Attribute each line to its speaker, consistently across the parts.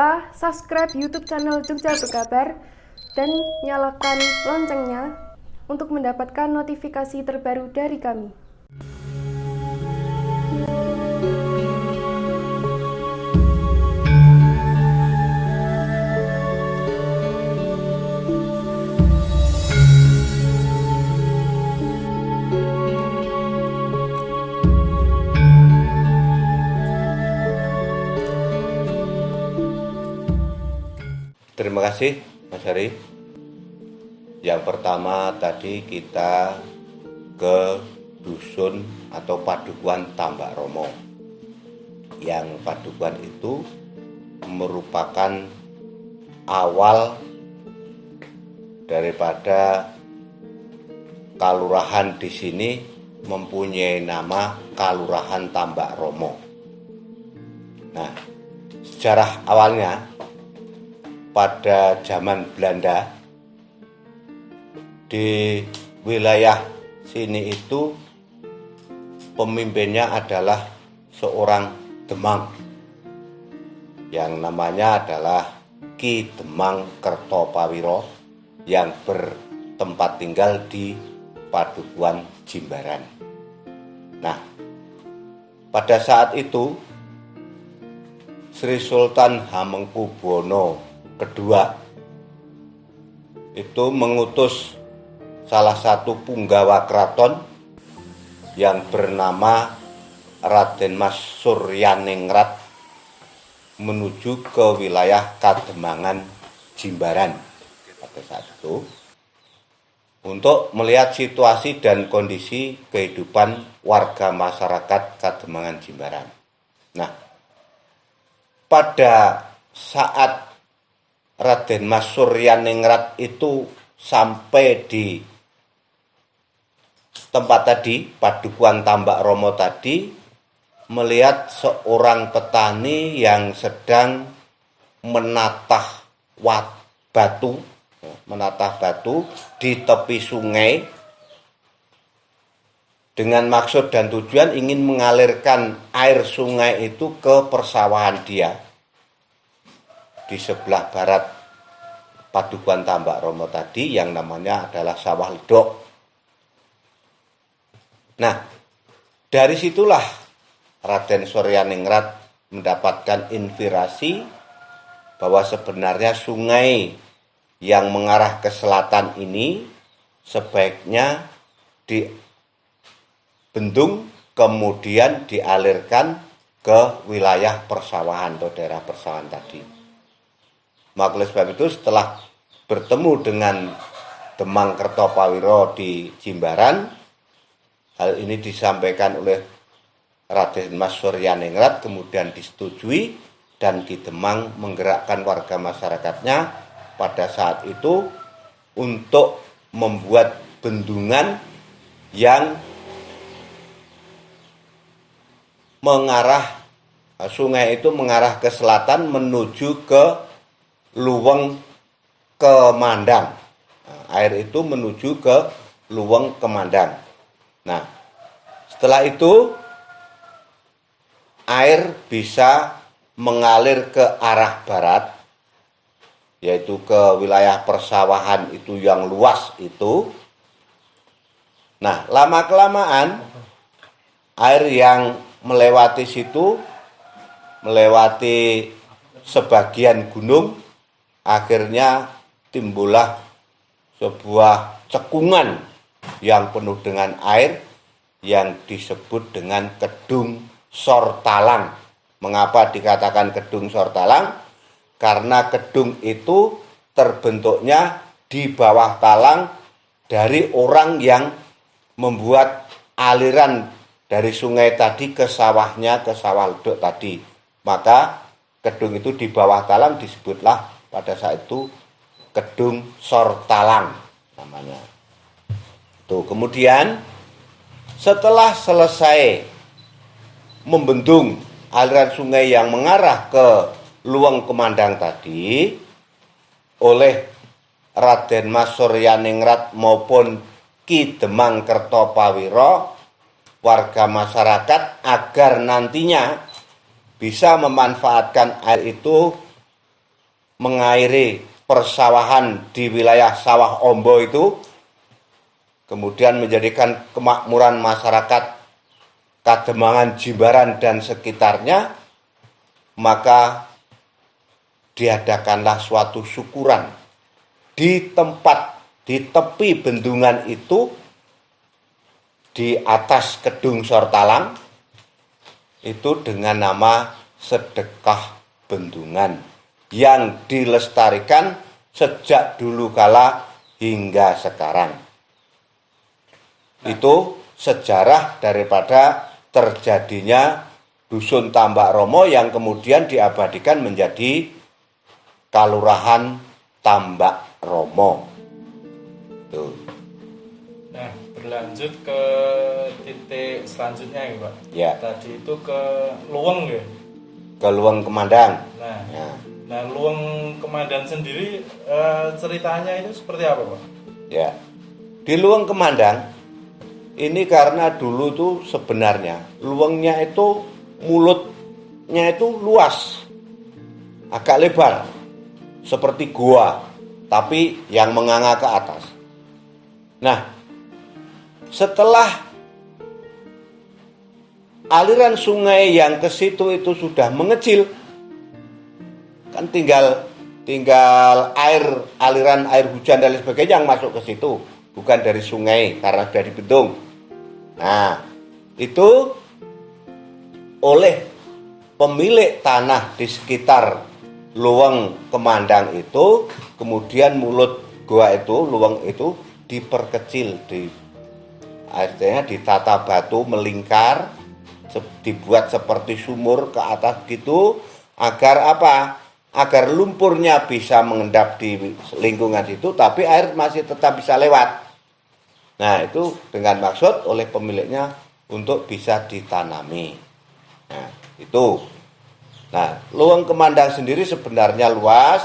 Speaker 1: lupa subscribe YouTube channel Jogja Berkabar dan nyalakan loncengnya untuk mendapatkan notifikasi terbaru dari kami.
Speaker 2: Terima kasih Mas Hari. Yang pertama tadi kita ke dusun atau Padukuhan Tambak Romo. Yang padukuhan itu merupakan awal daripada kalurahan di sini mempunyai nama Kalurahan Tambak Romo. Nah, sejarah awalnya pada zaman Belanda di wilayah sini itu pemimpinnya adalah seorang Demang yang namanya adalah Ki Demang Kertopawiro yang bertempat tinggal di Padukuhan Jimbaran. Nah, pada saat itu Sri Sultan Hamengkubuwono kedua itu mengutus salah satu punggawa keraton yang bernama Raden Mas Suryaningrat menuju ke wilayah Kademangan Jimbaran pada saat itu untuk melihat situasi dan kondisi kehidupan warga masyarakat Kademangan Jimbaran. Nah, pada saat Raden Mas Suryaningrat itu sampai di tempat tadi, Padukuhan Tambak Romo tadi, melihat seorang petani yang sedang menatah batu di tepi sungai dengan maksud dan tujuan ingin mengalirkan air sungai itu ke persawahan dia di sebelah barat Padukuhan Tambak Romo tadi yang namanya adalah Sawah Ledok. Nah, dari situlah Raden Suryaningrat mendapatkan inspirasi bahwa sebenarnya sungai yang mengarah ke selatan ini sebaiknya dibendung kemudian dialirkan ke wilayah persawahan atau daerah persawahan tadi. Maka oleh sebab itu setelah bertemu dengan Demang Kertopawiro di Jimbaran, hal ini disampaikan oleh Raden Mas Suryaningrat, kemudian disetujui dan Ki Demang menggerakkan warga masyarakatnya pada saat itu untuk membuat bendungan yang mengarah sungai itu mengarah ke selatan menuju ke Luweng Kemandang. Air itu menuju ke Luweng Kemandang. Nah, setelah itu air bisa mengalir ke arah barat, yaitu ke wilayah persawahan itu yang luas itu. Nah, lama-kelamaan air yang melewati situ, melewati sebagian gunung, akhirnya timbullah sebuah cekungan yang penuh dengan air yang disebut dengan Kedung Sortalang. Mengapa dikatakan Kedung Sortalang? Karena kedung itu terbentuknya di bawah talang dari orang yang membuat aliran dari sungai tadi ke sawahnya, ke Sawah Ledok tadi. Maka kedung itu di bawah talang disebutlah pada saat itu Kedung Sortalang namanya. Tuh, kemudian setelah selesai membendung aliran sungai yang mengarah ke Luweng Kemandang tadi oleh Raden Mas Suryaningrat maupun Ki Demang Kertopawiro, warga masyarakat agar nantinya bisa memanfaatkan air itu mengairi persawahan di wilayah Sawah Ombo itu, kemudian menjadikan kemakmuran masyarakat Kademangan, Jimbaran dan sekitarnya, maka diadakanlah suatu syukuran di tepi bendungan itu, di atas Kedung Sortalang, itu dengan nama sedekah bendungan yang dilestarikan sejak dulu kala hingga sekarang. Itu sejarah daripada terjadinya Dusun Tambak Romo yang kemudian diabadikan menjadi Kalurahan Tambak Romo. Tuh.
Speaker 3: Nah, berlanjut ke titik selanjutnya ya Pak.
Speaker 2: Ya.
Speaker 3: Tadi itu ke Luweng ya.
Speaker 2: Ke Luweng Kemandang.
Speaker 3: Nah,
Speaker 2: Ya.
Speaker 3: nah Luweng Kemandang sendiri ceritanya itu seperti apa Pak?
Speaker 2: Ya. Di Luweng Kemandang ini karena dulu tuh sebenarnya luwengnya itu mulutnya itu luas, agak lebar, seperti gua, tapi yang menganga ke atas. Nah, setelah aliran sungai yang ke situ itu sudah mengecil, kan tinggal aliran air hujan dan lain sebagainya yang masuk ke situ, bukan dari sungai karena sudah dibendung. Nah, itu oleh pemilik tanah di sekitar Luweng Kemandang itu, kemudian mulut gua itu, luweng itu diperkecil, artinya ditata batu melingkar, dibuat seperti sumur ke atas gitu, agar apa? Agar lumpurnya bisa mengendap di lingkungan situ, tapi air masih tetap bisa lewat. Nah, itu dengan maksud oleh pemiliknya untuk bisa ditanami. Nah, itu. Nah, Luweng Kemandang sendiri sebenarnya luas,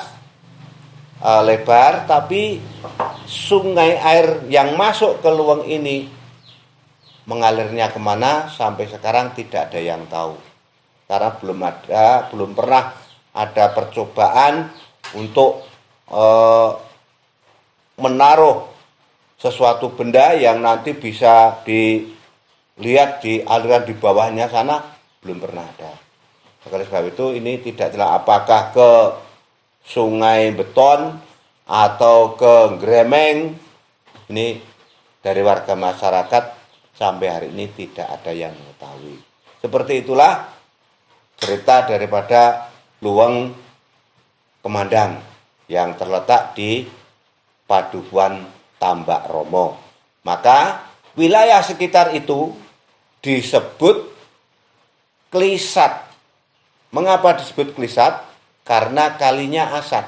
Speaker 2: lebar, tapi sungai air yang masuk ke luweng ini mengalirnya kemana sampai sekarang tidak ada yang tahu. Karena belum pernah ada percobaan untuk menaruh sesuatu benda yang nanti bisa dilihat di aliran di bawahnya sana, belum pernah ada. Oleh sebab itu ini tidak jelas apakah ke Sungai Beton atau ke Gremeng. Ini dari warga masyarakat sampai hari ini tidak ada yang mengetahui. Seperti itulah cerita daripada Luweng Kemandang yang terletak di Padukuhan Tambak Romo. Maka wilayah sekitar itu disebut Klisat. Mengapa disebut Klisat? Karena kalinya Asat.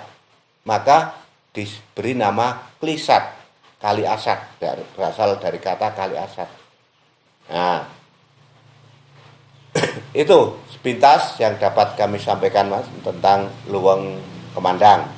Speaker 2: Maka diberi nama Klisat, Kali Asat, berasal dari kata Kali Asat. Nah, itu sepintas yang dapat kami sampaikan Mas tentang Luweng Kemandang.